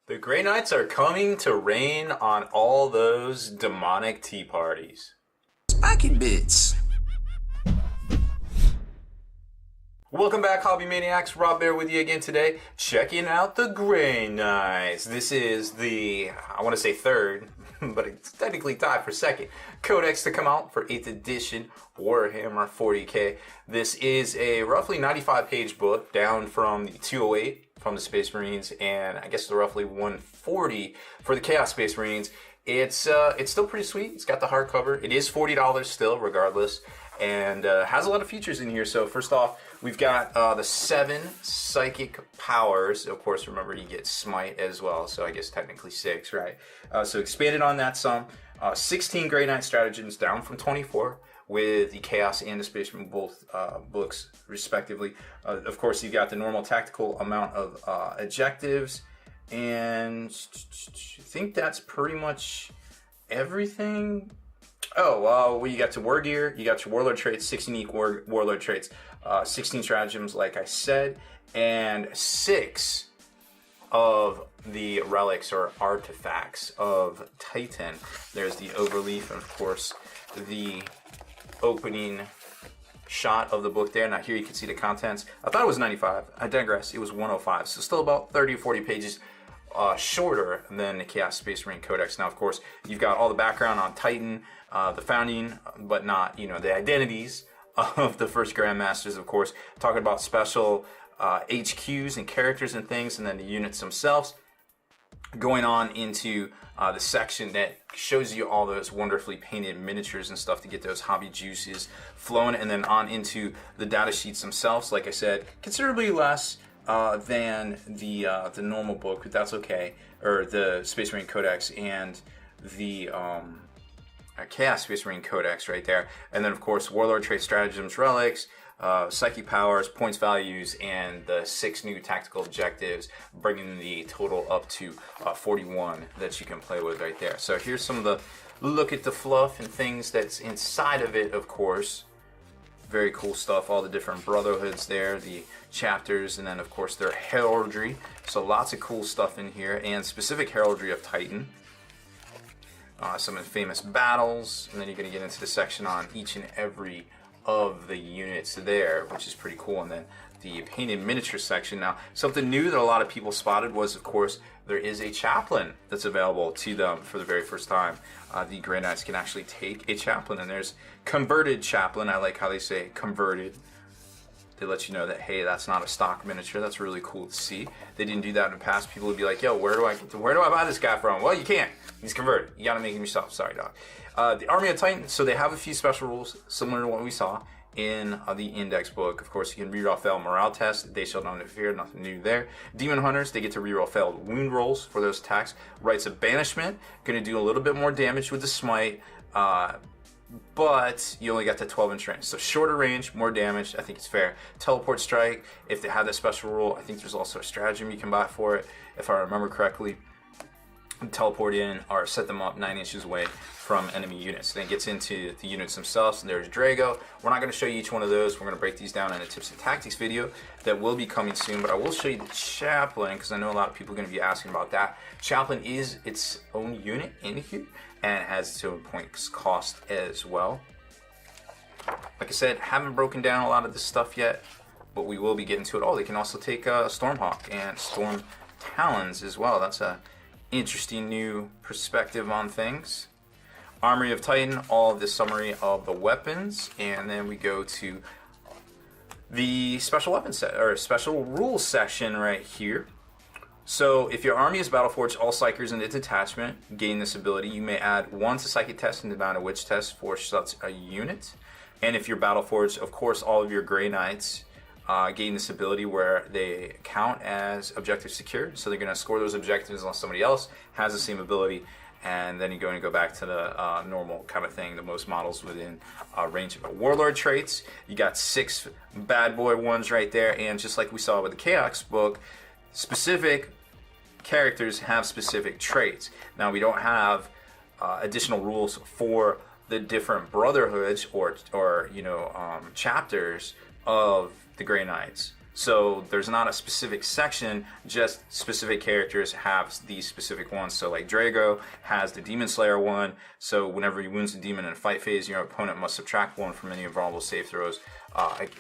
The Grey Knights are coming to rain on all those demonic tea parties. Spiky bits. Welcome back, Hobby Maniacs. Rob Baer with you again today, checking out the Grey Knights. This is the, I want to say third, but it's technically tied for second, Codex to come out for 8th edition Warhammer 40k. This is a roughly 95-page book, down from the 208 from the Space Marines, and I guess the roughly 140 for the Chaos Space Marines. It's still pretty sweet. It's got the hardcover. It is $40 still, regardless, and has a lot of features in here. So first off, we've got the 7 psychic powers. Of course, remember you get Smite as well, so I guess technically 6, right? So expanded on that some. 16 Grey Knight stratagems, down from 24, with the Chaos and the Space Marine both books, respectively. Of course, you've got the normal tactical amount of objectives, and I think that's pretty much everything. Oh, well, you got your war gear, you got your Warlord Traits, 6 unique Warlord Traits, 16 stratagems, like I said, and 6 of the relics or artifacts of Titan. There's the overleaf, and of course, the opening shot of the book there. Now here you can see the contents. I thought it was 95. I digress. It was 105. So still about 30 or 40 pages shorter than the Chaos Space Marine Codex. Now, of course, you've got all the background on Titan, the founding, but not, the identities of the first Grandmasters, of course. Talking about special HQs and characters and things, and then the units themselves. Going on into the section that shows you all those wonderfully painted miniatures and stuff to get those hobby juices flowing, and then on into the data sheets themselves. Like I said, considerably less than the normal book, but that's okay, or the Space Marine Codex and the Chaos Space Marine Codex right there. And then of course Warlord Traits, Stratagems, Relics, psychic powers, points values, and the 6 new tactical objectives, bringing the total up to 41 that you can play with right there. So here's some of the look at the fluff and things that's inside of it, of course. Very cool stuff, all the different brotherhoods there, the chapters, and then of course their heraldry. So lots of cool stuff in here, and specific heraldry of Titan. Some famous battles, and then you're going to get into the section on each and every of the units there, which is pretty cool. And then the painted miniature section. Now, something new that a lot of people spotted was, of course, there is a chaplain that's available to them for the very first time. The Grey Knights can actually take a chaplain, and there's converted chaplain. I like how they say converted. They let you know that, hey, that's not a stock miniature. That's really cool to see. They didn't do that in the past. People would be like, yo, where do I buy this guy from? Well, you can't. He's converted. You gotta make him yourself. Sorry, dog. The Army of Titan, so they have a few special rules similar to what we saw in the index book. Of course, you can reroll failed morale tests. They shall not interfere. Nothing new there. Demon Hunters, they get to reroll failed wound rolls for those attacks. Rites of Banishment, going to do a little bit more damage with the Smite, but you only got the 12-inch range. So shorter range, more damage. I think it's fair. Teleport Strike, if they have that special rule, I think there's also a stratagem you can buy for it, if I remember correctly. Teleport in or set them up 9 inches away from enemy units. Then it gets into the units themselves, and there's Drago. We're not going to show you each one of those. We're going to break these down in a tips and tactics video that will be coming soon, but I will show you the chaplain, because I know a lot of people are going to be asking about that. Chaplain is its own unit in here, and it has its own points cost as well. Like I said, haven't broken down a lot of this stuff yet, but we will be getting to it all. They can also take Stormhawk and Storm Talons as well. That's a interesting new perspective on things. Armory of Titan, all of the summary of the weapons, and then we go to the special weapon set, or special rules section right here. So if your army is Battleforged, all Psychers in the detachment gain this ability. You may add 1 to Psychic test and deny a Witch test for such a unit. And if you're Battleforged, of course, all of your Grey Knights gain this ability where they count as objectives secured. So they're going to score those objectives unless somebody else has the same ability. And then you're going to go back to the normal kind of thing, the most models within range of it. Warlord Traits, you got 6 bad boy ones right there. And just like we saw with the Chaos book, specific characters have specific traits. Now, we don't have additional rules for the different brotherhoods or chapters of the Grey Knights. So there's not a specific section, just specific characters have these specific ones. So like Drago has the Demon Slayer one, so whenever he wounds a demon in a fight phase, your opponent must subtract 1 from any invulnerable save throws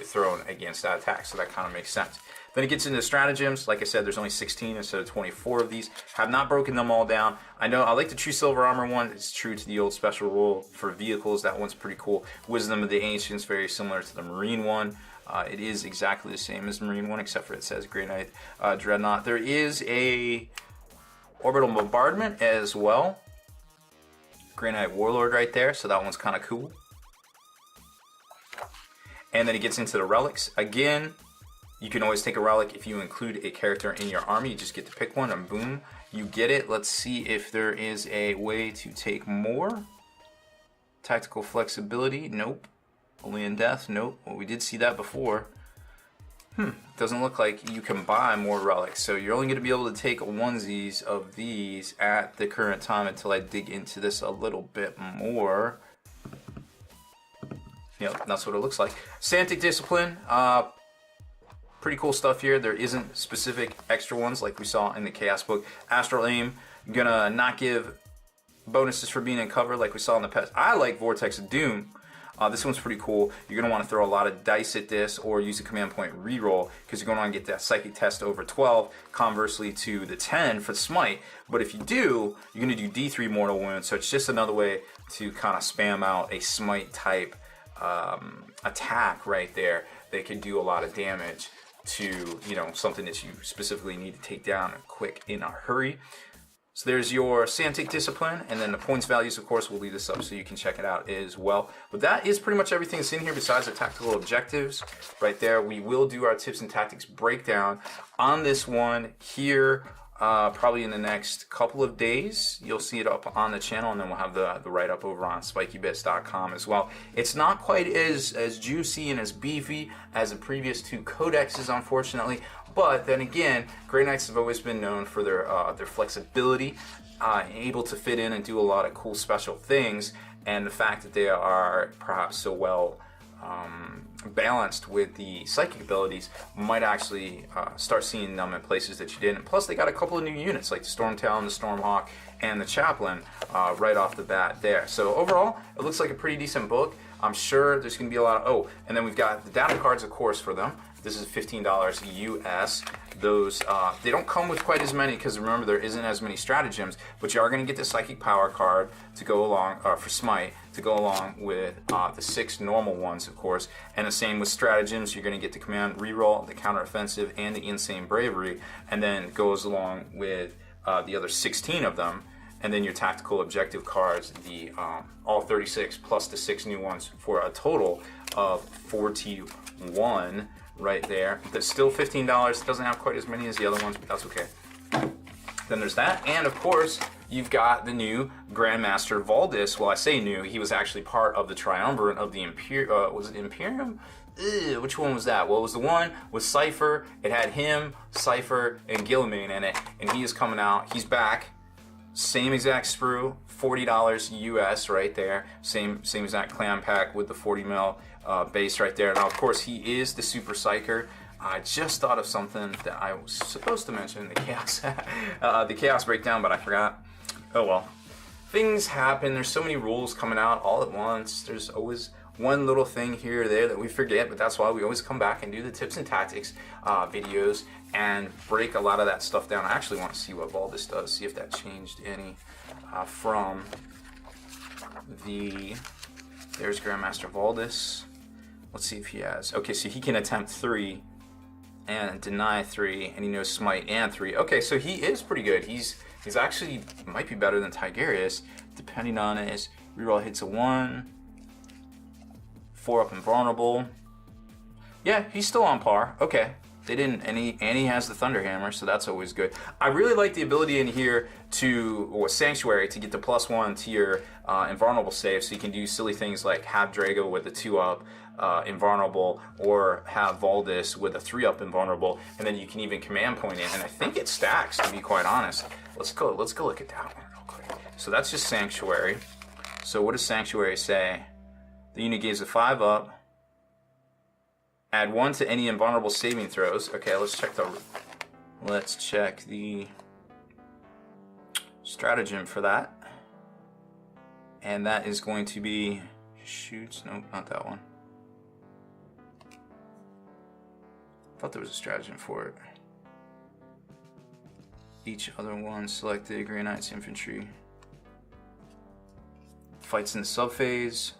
thrown against that attack, so that kind of makes sense. Then it gets into stratagems. Like I said, there's only 16 instead of 24 of these. Have not broken them all down. I know I like the True Silver Armor one. It's true to the old special rule for vehicles. That one's pretty cool. Wisdom of the Ancients, very similar to the Marine one. It is exactly the same as the Marine one, except for it says Grey Knight Dreadnought. There is a Orbital Bombardment as well. Grey Knight Warlord right there, so that one's kind of cool. And then it gets into the relics. Again, you can always take a relic if you include a character in your army. You just get to pick one and boom, you get it. Let's see if there is a way to take more. Tactical flexibility, nope. Only in death, nope. Well, we did see that before. Doesn't look like you can buy more relics. So you're only going to be able to take onesies of these at the current time until I dig into this a little bit more. Yep, that's what it looks like. Santic Discipline, pretty cool stuff here. There isn't specific extra ones like we saw in the Chaos book. Astral Aim, gonna not give bonuses for being in cover like we saw in the past. I like Vortex of Doom. This one's pretty cool. You're going to want to throw a lot of dice at this or use a command point reroll because you're going to want to get that psychic test over 12, conversely to the 10 for Smite. But if you do, you're going to do D3 mortal wounds. So it's just another way to kind of spam out a Smite type attack right there. They can do a lot of damage to, you know, something that you specifically need to take down quick in a hurry. So there's your Santic Discipline, and then the points values, of course, we'll leave this up so you can check it out as well. But that is pretty much everything that's in here besides the tactical objectives. Right there, we will do our tips and tactics breakdown on this one here, probably in the next couple of days. You'll see it up on the channel, and then we'll have the write-up over on spikybits.com as well. It's not quite as juicy and as beefy as the previous 2 codexes, unfortunately. But then again, Grey Knights have always been known for their flexibility, able to fit in and do a lot of cool special things, and the fact that they are perhaps so well balanced with the psychic abilities might actually start seeing them in places that you didn't. Plus, they got a couple of new units like the Stormtail and the Stormhawk and the Chaplain right off the bat there. So overall, it looks like a pretty decent book. I'm sure there's going to be a lot of... Oh, and then we've got the data cards, of course, for them. This is $15 US. Those they don't come with quite as many because remember there isn't as many stratagems, but you are going to get the Psychic Power card to go along for Smite to go along with the 6 normal ones, of course. And the same with stratagems. You're going to get the Command Reroll, the Counteroffensive, and the Insane Bravery, and then goes along with the other 16 of them. And then your tactical objective cards, the all 36 plus the 6 new ones for a total of 41. Right there. That's still $15. It doesn't have quite as many as the other ones, but that's okay. Then there's that, and of course, you've got the new Grandmaster Valdis. Well, I say new. He was actually part of the Triumvirate of the Imperium. Was it Imperium? Which one was that? Well, it was the one with Cypher. It had him, Cypher, and Guilliman in it, and he is coming out. He's back. Same exact sprue, $40 US right there. Same exact clan pack with the 40 mil base right there. Now, of course, he is the Super Psyker. I just thought of something that I was supposed to mention in the Chaos, the Chaos breakdown, but I forgot. Oh well. Things happen. There's so many rules coming out all at once. There's always one little thing here or there that we forget, but that's why we always come back and do the tips and tactics videos and break a lot of that stuff down. I actually want to see what Valdis does, see if that changed any from the... There's Grandmaster Valdis. Let's see if he has... Okay, so he can attempt 3 and deny 3, and he knows Smite and 3. Okay, so he is pretty good. He's actually might be better than Tigerius, depending on his reroll hits a 1, 4 up invulnerable. Yeah, he's still on par. Okay. They didn't, and he has the Thunderhammer, so that's always good. I really like the ability in here or Sanctuary to get the +1 to your invulnerable save, so you can do silly things like have Drago with the 2-up invulnerable, or have Valdis with a 3-up invulnerable, and then you can even command point it, and I think it stacks, to be quite honest. Let's go look at that one real quick. So that's just Sanctuary. So what does Sanctuary say? The unit gains a 5-up, Add 1 to any invulnerable saving throws. Okay, let's check the stratagem for that. And that is going to be shoots. Nope, not that one. I thought there was a stratagem for it. Each other one selected. Grey Knights Infantry. Fights in the subphase.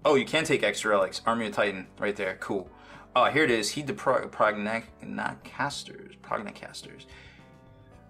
Oh, you can take extra relics. Army of Titan, right there. Cool. Oh, here it is. Heed the Prognacasters.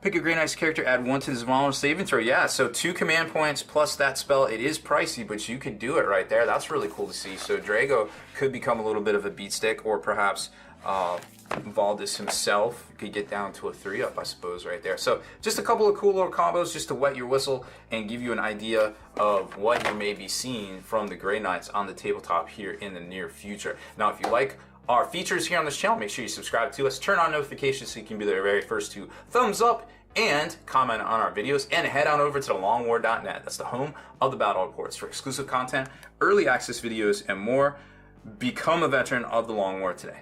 Pick a Grey Knights character, add 1 to this vulnerable saving throw. Yeah, so 2 command points plus that spell. It is pricey, but you could do it right there. That's really cool to see. So Drago could become a little bit of a beat stick, or perhaps Valdis himself could get down to a 3-up, I suppose, right there. So just a couple of cool little combos just to wet your whistle and give you an idea of what you may be seeing from the Grey Knights on the tabletop here in the near future. Now, if you like our features here on this channel, make sure you subscribe to us, turn on notifications so you can be the very first to thumbs up and comment on our videos, and head on over to thelongwar.net. That's the home of the battle reports for exclusive content, early access videos, and more. Become a veteran of the Long War today.